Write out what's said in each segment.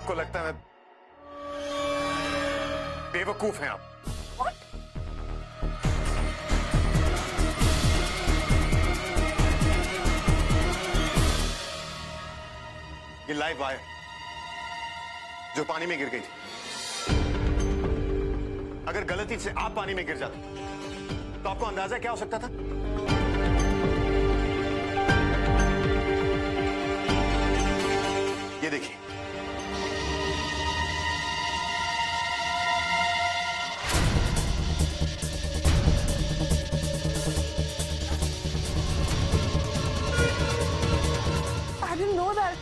आपको लगता है बेवकूफ हैं आप। What? ये लाइव वायर जो पानी में गिर गई थी, अगर गलती से आप पानी में गिर जाते तो आपको अंदाजा क्या हो सकता था? ये देखिए, I didn't know that.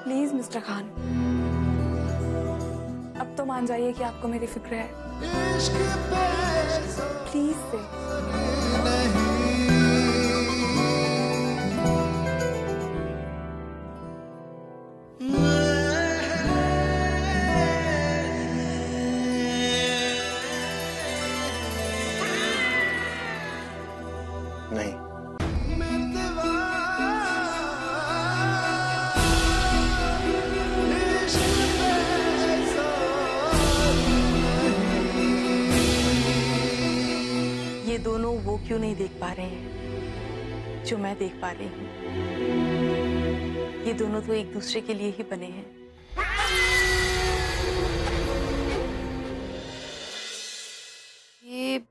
Please mister Khan, अब तो मान जाइए कि आपको मेरी फिक्र है। प्लीज से। नहीं, ये दोनों वो क्यों नहीं देख पा रहे हैं जो मैं देख पा रही हूँ। ये दोनों तो एक दूसरे के लिए ही बने हैं। ये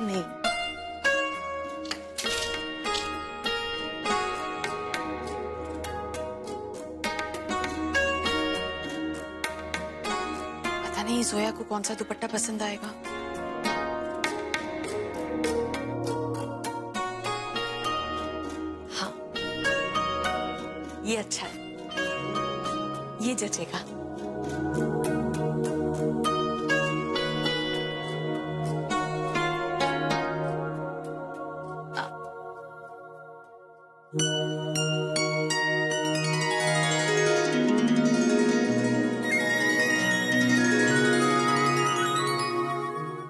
नहीं, पता नहीं जोया को कौन सा दुपट्टा पसंद आएगा। हाँ, ये अच्छा है, ये जचेगा।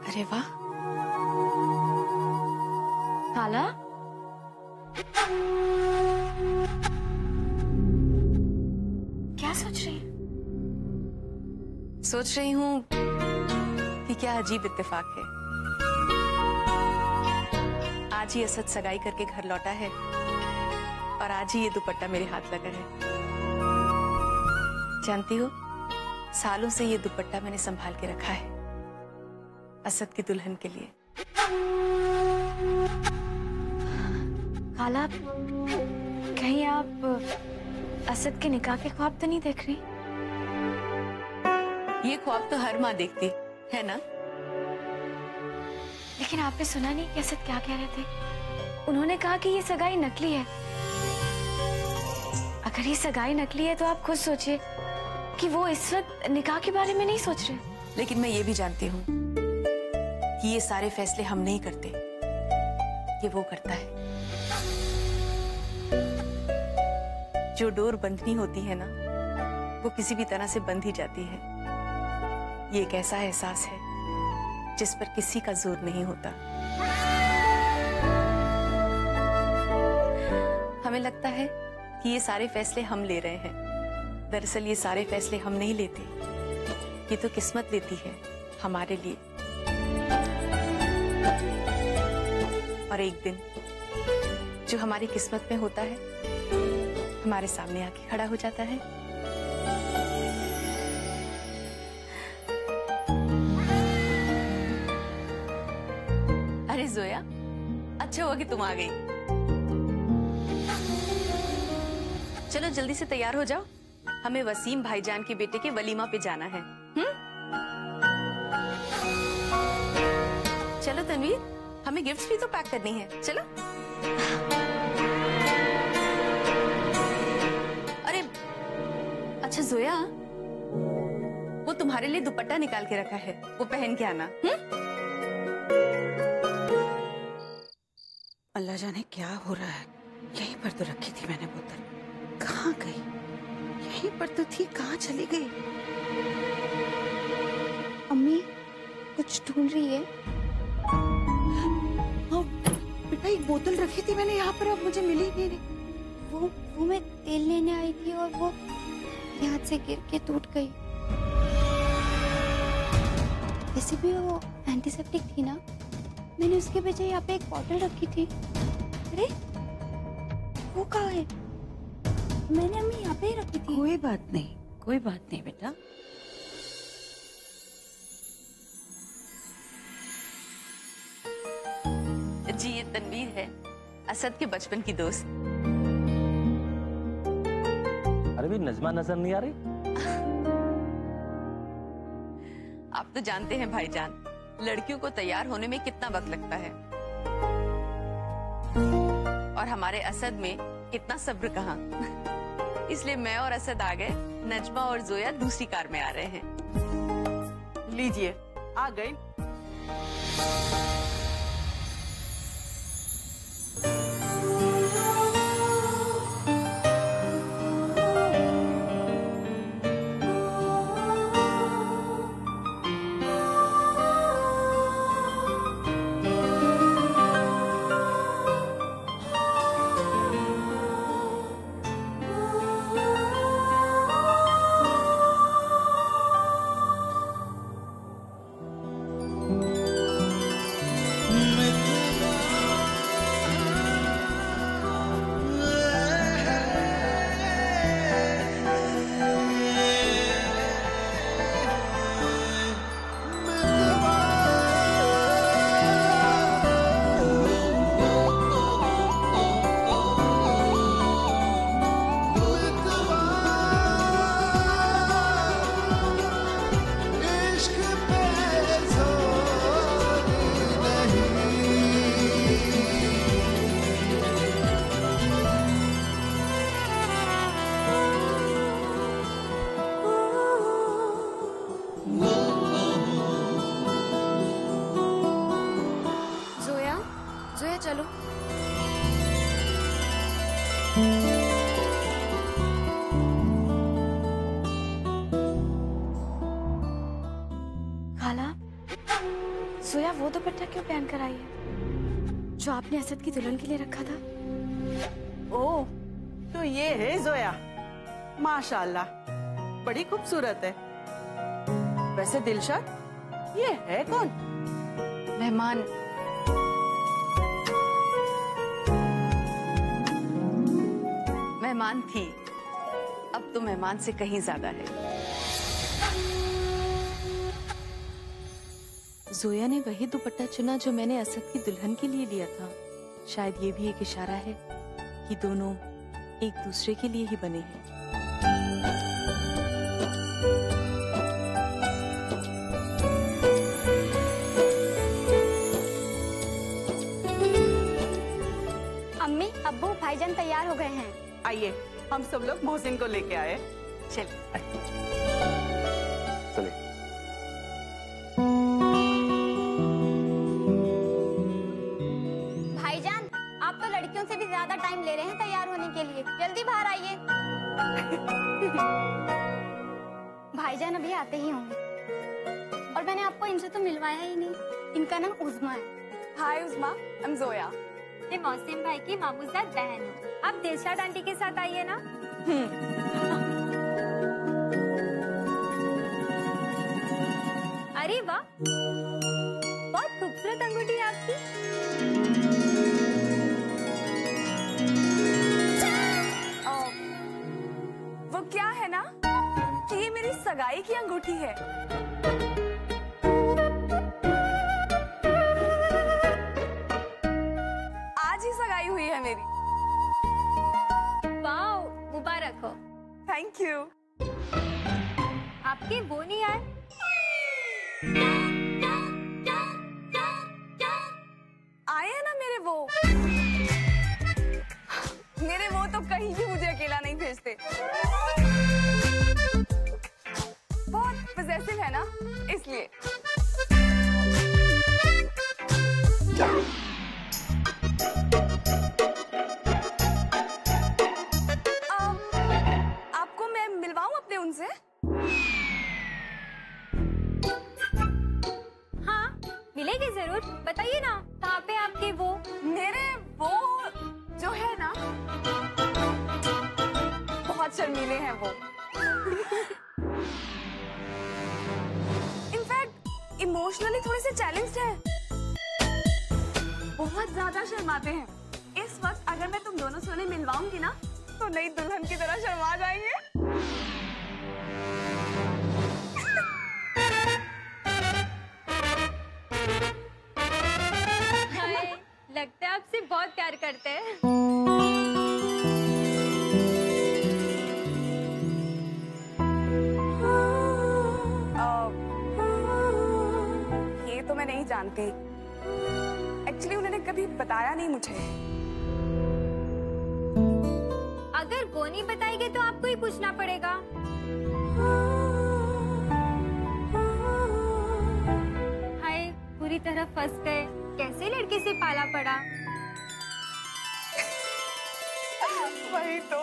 अरे वाह, खाला, क्या सोच रही है? सोच रही हूँ कि क्या अजीब इत्तेफाक है। आज ही असद सगाई करके घर लौटा है और आज ही ये दुपट्टा मेरे हाथ लगा है। जानती हो, सालों से ये दुपट्टा मैंने संभाल के रखा है असद की दुल्हन के लिए। खाला, कहीं आप असद के निकाह के ख्वाब तो नहीं देख रही? ये ख्वाब तो हर माँ देखती है ना। लेकिन आपने सुना नहीं कि असद क्या कह रहे थे? उन्होंने कहा कि ये सगाई नकली है। अगर ये सगाई नकली है तो आप खुद सोचिए कि वो इस वक्त निकाह के बारे में नहीं सोच रहे। लेकिन मैं ये भी जानती हूँ कि ये सारे फैसले हम नहीं करते, ये वो करता है। जो डोर बंधनी होती है ना, वो किसी भी तरह से बंध ही जाती है। ये एक ऐसा एहसास है जिस पर किसी का जोर नहीं होता। हमें लगता है कि ये सारे फैसले हम ले रहे हैं। दरअसल ये सारे फैसले हम नहीं लेते, ये तो किस्मत लेती है हमारे लिए। और एक दिन जो हमारी किस्मत में होता है, हमारे सामने आके खड़ा हो जाता है। अरे जोया, अच्छा हुआ कि तुम आ गई। चलो जल्दी से तैयार हो जाओ, हमें वसीम भाईजान के बेटे के वलीमा पे जाना है। चलो तनवीर, हमें गिफ्ट्स भी तो पैक करनी है। चलो। अरे अच्छा जोया, वो तुम्हारे लिए दुपट्टा निकाल के रखा है, वो पहन के आना। अल्लाह जाने क्या हो रहा है। यहीं पर तो रखी थी मैंने बोतल, कहाँ गई? यहीं पर तो थी, कहाँ चली गई? अम्मी कुछ ढूंढ रही है? हाँ बेटा, एक बोतल रखी थी मैंने यहाँ पर, अब मुझे मिली नहीं। वो मैं तेल लेने आई थी और वो हाथ से गिर के टूट गई। वैसे भी वो एंटीसेप्टिक थी ना, मैंने उसके बजाय यहाँ पे एक बॉटल रखी थी। अरे वो कहाँ है? मैंने अम्मी यहाँ पे ही रखी थी। कोई बात नहीं, कोई बात नहीं बेटा। जी ये तनवीर है, असद के बचपन की दोस्त। अरे भी नजमा नजर नहीं आ रही? आप तो जानते हैं भाईजान, लड़कियों को तैयार होने में कितना वक्त लगता है, और हमारे असद में इतना सब्र कहाँ। इसलिए मैं और असद आ गए, नजमा और जोया दूसरी कार में आ रहे हैं। लीजिए, आ गई। जोया चलो। खाला, जोया वो दुपट्टा क्यों पहन कर आई है जो आपने असद की दुल्हन के लिए रखा था? ओह, तो ये है जोया। माशाल्लाह, बड़ी खूबसूरत है। वैसे दिलशाद, ये है कौन? मेहमान। मेहमान थी, अब तो मेहमान से कहीं ज्यादा है। जोया ने वही दुपट्टा चुना जो मैंने असद की दुल्हन के लिए लिया था। शायद ये भी एक इशारा है कि दोनों एक दूसरे के लिए ही बने हैं। अम्मी, अब्बू, भाईजान तैयार हो गए हैं। आइए, हम सब लोग मोहसिन को लेके आए। चलिए। चलिए। भाईजान, आप तो लड़कियों से भी ज्यादा टाइम ले रहे हैं तैयार होने के लिए। जल्दी बाहर आइए। भाईजान अभी आते ही होंगे। और मैंने आपको इनसे तो मिलवाया ही नहीं। इनका नाम उज़मा है। हाय उज़मा, I'm जोया। ये मौसिम भाई की मामूजात बहन है। आप दिलशाद आंटी के साथ आइए ना। अरे वाह, बहुत खूबसूरत अंगूठी है आपकी। वो क्या है ना कि ये मेरी सगाई की अंगूठी है। आज ही सगाई हुई है मेरी। वाह, मुबारक हो। Thank you. आपके वो नहीं आए? आए हैं ना मेरे वो। मेरे वो तो कहीं भी मुझे अकेला नहीं भेजते। बहुत पॉसेसिव है ना, इसलिए। की जरूर, बताइए ना कहाँ पे आपके वो। मेरे वो जो है ना, बहुत शर्मीले हैं वो। इनफैक्ट इमोशनली थोड़े से चैलेंज्ड हैं, बहुत ज्यादा शर्माते हैं। इस वक्त अगर मैं तुम दोनों से उन्हें मिलवाऊंगी ना, तो नई दुल्हन की तरह शर्मा जाएंगे। लगता है आपसे बहुत प्यार करते हैं। ये तो मैं नहीं जानती। एक्चुअली उन्होंने कभी बताया नहीं मुझे। अगर वो नहीं बताएंगे तो आपको ही पूछना पड़ेगा। हाय, पूरी तरह फंस गए। कैसे लड़के से पाला पड़ा? वही तो।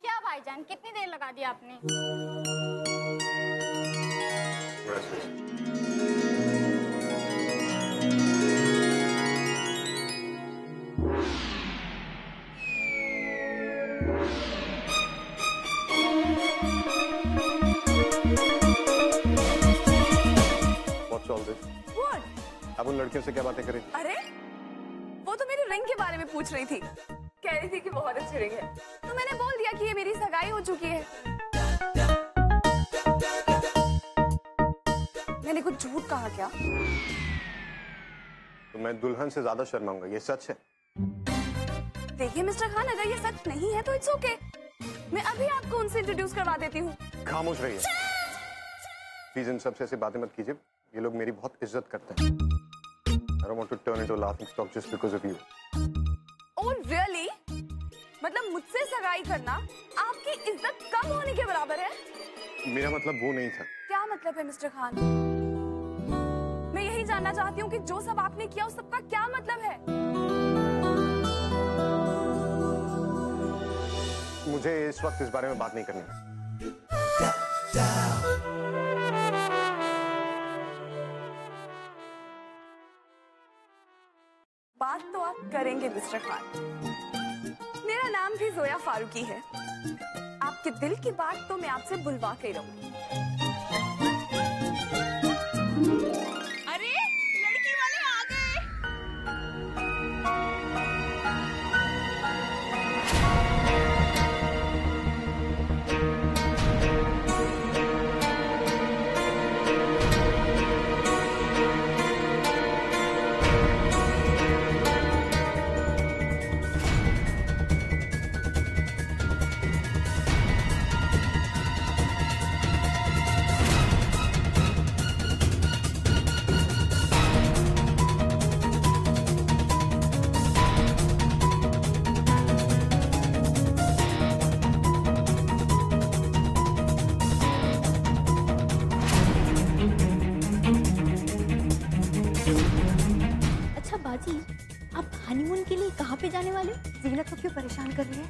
क्या भाईजान, कितनी देर लगा दी आपने? अब उन लड़कियों से क्या बातें करें? अरे वो तो मेरे रिंग के बारे में पूछ रही थी, कह रही थी कि बहुत अच्छी रिंग है, तो मैंने बोल दिया कि ये मेरी सगाई हो चुकी है। मैंने कुछ झूठ कहा क्या? तो मैं दुल्हन से ज्यादा शर्माऊंगा, ये सच है। देखिए मिस्टर खान, अगर ये सच नहीं है तो इट्स ओके, मैं अभी आपको उनसे इंट्रोड्यूस करवा देती हूँ। खामोश रहिए प्लीज, इन सबसे ऐसी बातें मत कीजिए। ये लोग मेरी बहुत इज्जत करते हैं। I don't want to turn into a laughing stock just because of you. Oh really? मतलब मुझसे सगाई करना आपकी इज्जत कम होने के बराबर है? मेरा मतलब वो नहीं था। क्या मतलब है मिस्टर खान? मैं यही जानना चाहती हूँ कि जो सब आपने किया उस सबका क्या मतलब है? मुझे इस वक्त इस बारे में बात नहीं करनी। बात तो आप करेंगे मिस्टर खान। मेरा नाम भी जोया फारूकी है। आपके दिल की बात तो मैं आपसे बुलवा के रहूंगी। अरे लड़की वाले आ गए। आप हनीमून के लिए कहाँ पे जाने वाले? ज़ीनत को क्यों परेशान कर रही है?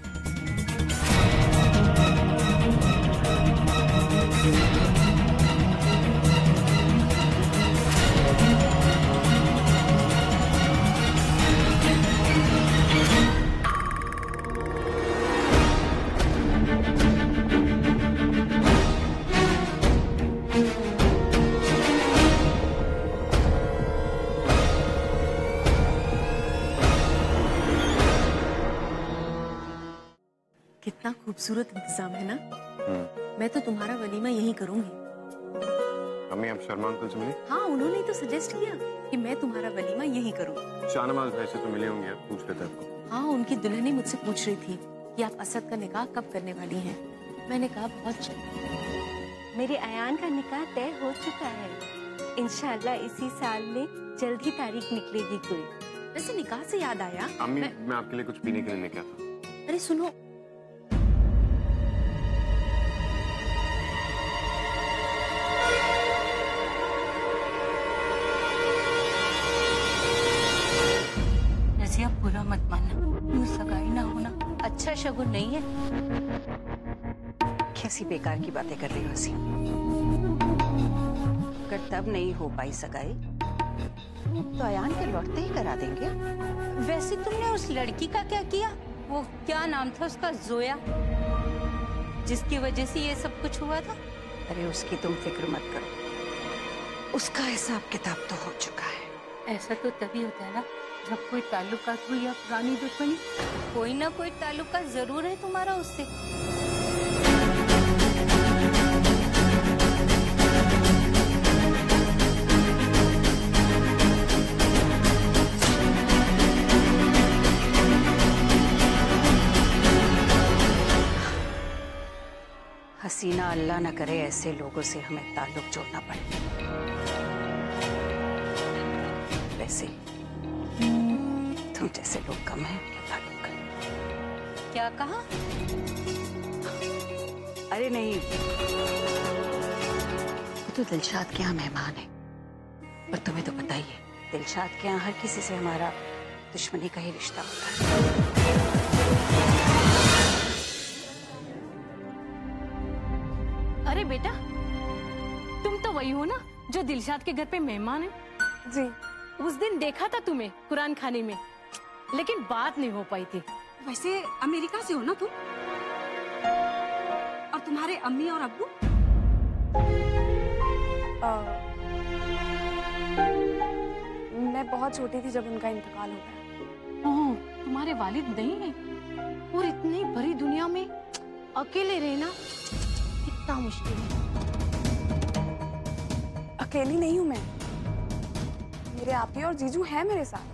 कितना खूबसूरत इंतजाम है ना। मैं तो तुम्हारा वलीमा यहीं करूंगी। अम्मी आप शर्मा अंकल से मिली? हाँ, उन्होंने तो सजेस्ट किया कि मैं तुम्हारा वलीमा यहीं करूँ। शाहनवाज भाई से तो मिले होंगे, आप पूछ लेते आपको। हाँ, उनकी दुल्हन मुझसे पूछ रही थी कि आप असद का निकाह कब करने वाली हैं। मैंने कहा बहुत जल्द। मेरे अयान का निकाह तय हो चुका है। इंशाल्लाह इसी साल में जल्द ही तारीख निकलेगी कोई। वैसे निकाह से याद आया, अम्मी मैं आपके लिए कुछ पीने के लिए लेके आता हूँ। अरे सुनो, रजिया बुरा मत मानना, यूं सगाई ना होना अच्छा शगुन नहीं है। कैसी बेकार की बातें कर रही हो हसीना। अगर तब नहीं हो पाई सगाई तो अयान के लौटते ही करा देंगे। वैसे तुमने उस लड़की का क्या किया? वो क्या नाम था उसका, जोया, जिसकी वजह से ये सब कुछ हुआ था? अरे उसकी तुम फिक्र मत करो, उसका हिसाब किताब तो हो चुका है। ऐसा तो तभी होता है ना जब कोई ताल्लुकात हो या पुरानी दुश्मनी। कोई ना कोई ताल्लुकात जरूर है तुम्हारा उससे। हसीना, अल्लाह न करे ऐसे लोगों से हमें ताल्लुक जोड़ना पड़े। वैसे तुम जैसे लोग कम हैं क्या ताल्लुक। क्या कहा? अरे नहीं, वो तो दिलशाद के यहाँ मेहमान है, पर तुम्हें तो पता ही है दिलशाद के यहाँ हर किसी से हमारा दुश्मनी का ही रिश्ता होता है। अरे बेटा, तुम तो वही हो ना जो दिलशाद के घर पे मेहमान है? जी। उस दिन देखा था तुम्हें कुरान खाने में, लेकिन बात नहीं हो पाई थी। वैसे अमेरिका से हो ना तुम? और तुम्हारे अम्मी और अब्बू? मैं बहुत छोटी थी जब उनका इंतकाल हो गया। ओह, तुम्हारे वालिद नहीं है और इतनी बड़ी दुनिया में अकेले रहना कितना मुश्किल है। अकेली नहीं हूं मैं, मेरे आपी और जीजू हैं मेरे साथ।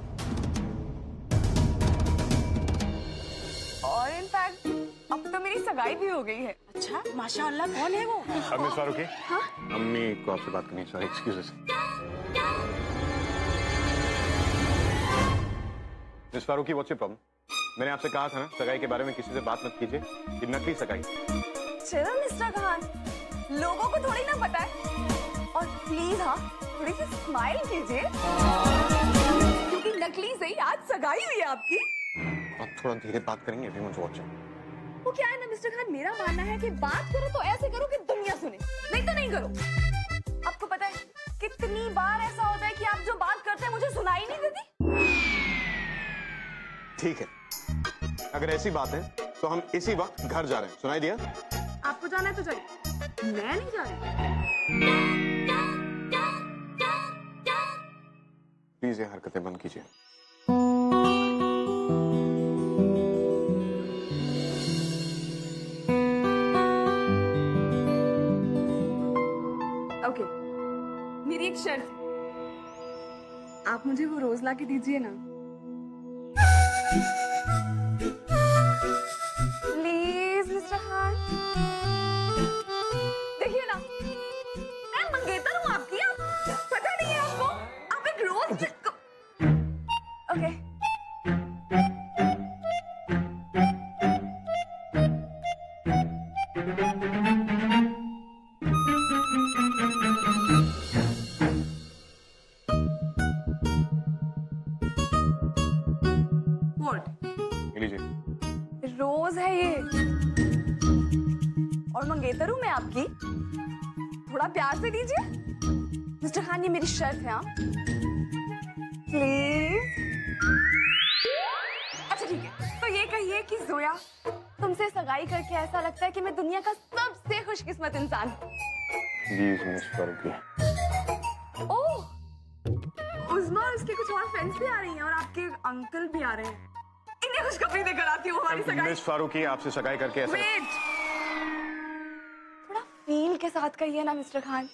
और इनफैक्ट अब तो मेरी सगाई भी हो गई है। अच्छा, माशाअल्लाह। कौन है वो? मिस फारूकी, अम्मी को आपसे बात करनी है। Sorry, excuse us. Miss Farooqui, what's your problem? मैंने आपसे कहा था ना सगाई के बारे में किसी से बात मत कीजिए, ये नकली सगाई। चलो मिस्टर खान, लोगों को थोड़ी ना पता है। और प्लीज हाँ, थोड़ी सी स्माइल कीजिए, क्योंकि नकली से ही आज सगाई हुई है आपकी। आप थोड़ा धीरे बात करेंगे? Everyone's watching। वो क्या है ना मिस्टर खान, मेरा मानना है कि बात करो तो ऐसे करो कि दुनिया सुने, नहीं तो नहीं करो। आपको पता है कितनी बार ऐसा होता है कि आप जो बात करते हैं मुझे सुनाई नहीं देती। ठीक है, अगर ऐसी बात है तो हम इसी वक्त घर जा रहे हैं। सुनाई दिया? आपको जाना है तो जाइए, मैं नहीं जा रही। प्लीज ये हरकतें बंद कीजिए। ओके, मेरी एक शर्त है, आप मुझे वो रोज ला के दीजिए ना प्लीज मिस्टर खान। देखिए ना, मैं मंगेतर हूँ आपकी, आप पता नहीं है आपको? आप एक रोज ओके। रोज है ये, और मंगेतर हूं मैं आपकी, थोड़ा प्यार से दीजिए मिस्टर खान, ये मेरी शर्त है। हाँ प्लीज। अच्छा ठीक है, तो ये कहिए कि जोया, तुमसे सगाई करके ऐसा लगता है कि मैं दुनिया का सबसे खुशकिस्मत इंसान हूं। Please miss Farooqui. Oh, Uzma और उसके कुछ और फ्रेंड्स भी आ रही हैं और आपके अंकल भी आ रहे हैं। इन्हें खुशखबरी देकर आती हूँ हमारी सगाई। मिस फारूकी, आपसे सगाई करके ऐसा वेट, थोड़ा फील के साथ कहिए ना मिस्टर खान।